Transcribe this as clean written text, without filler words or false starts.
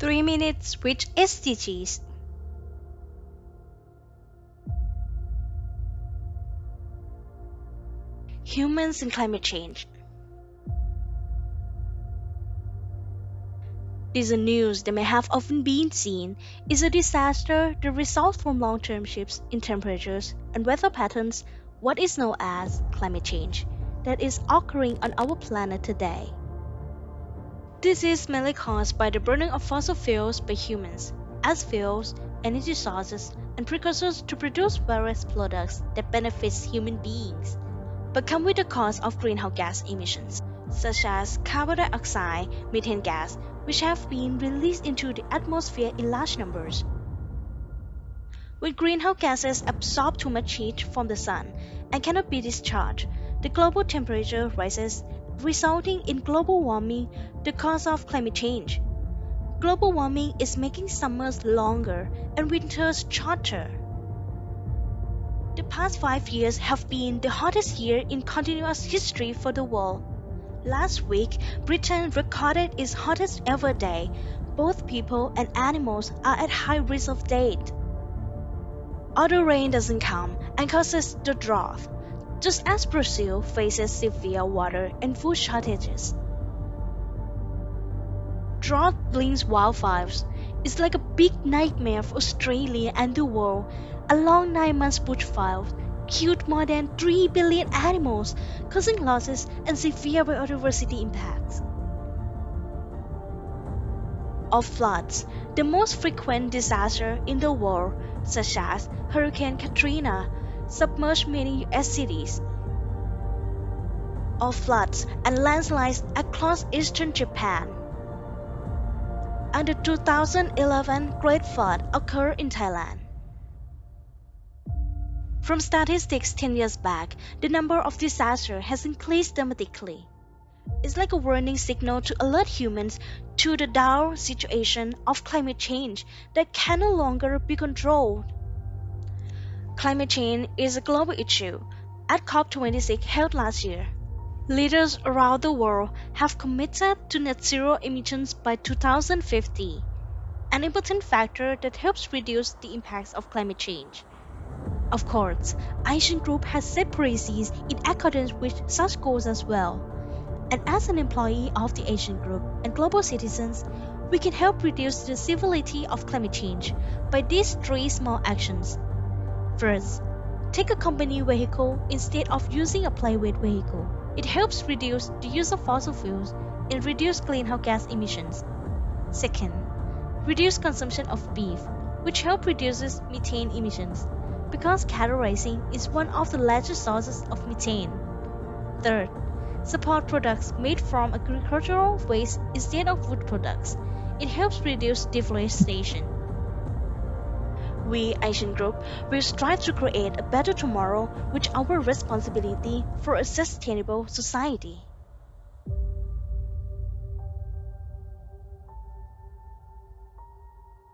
3 minutes with SDGs. Humans and climate change. This news that may have often been seen is a disaster that results from long-term shifts in temperatures and weather patterns, what is known as climate change, that is occurring on our planet today. This is mainly caused by the burning of fossil fuels by humans as fuels, energy sources, and precursors to produce various products that benefit human beings, but come with the cost of greenhouse gas emissions, such as carbon dioxide, methane gas, which have been released into the atmosphere in large numbers. When greenhouse gases absorb too much heat from the sun and cannot be discharged, the global temperature rises, resulting in global warming, the cause of climate change. Global warming is making summers longer and winters shorter. The past 5 years have been the hottest year in continuous history for the world. Last week, Britain recorded its hottest ever day. Both people and animals are at high risk of death. Although rain doesn't come and causes the drought, just as Brazil faces severe water and food shortages. Drought brings wildfires. It's like a big nightmare for Australia and the world. A long 9 months bushfire killed more than 3 billion animals, causing losses and severe biodiversity impacts. Of floods, the most frequent disaster in the world, such as Hurricane Katrina, submerged many US cities. Of floods and landslides across eastern Japan. And the 2011 Great Flood occurred in Thailand. From statistics 10 years back, the number of disasters has increased dramatically. It's like a warning signal to alert humans to the dire situation of climate change that can no longer be controlled. Climate change is a global issue. At COP26 held last year, leaders around the world have committed to net zero emissions by 2050, an important factor that helps reduce the impacts of climate change. Of course, AISIN Group has set policies in accordance with such goals as well. And as an employee of the AISIN Group and global citizens, we can help reduce the severity of climate change by these 3 small actions. First, take a company vehicle instead of using a private vehicle. It helps reduce the use of fossil fuels and reduce greenhouse gas emissions. Second, reduce consumption of beef, which helps reduce methane emissions, because cattle raising is one of the largest sources of methane. Third, support products made from agricultural waste instead of wood products. It helps reduce deforestation. We, AISIN Group, will strive to create a better tomorrow with our responsibility for a sustainable society.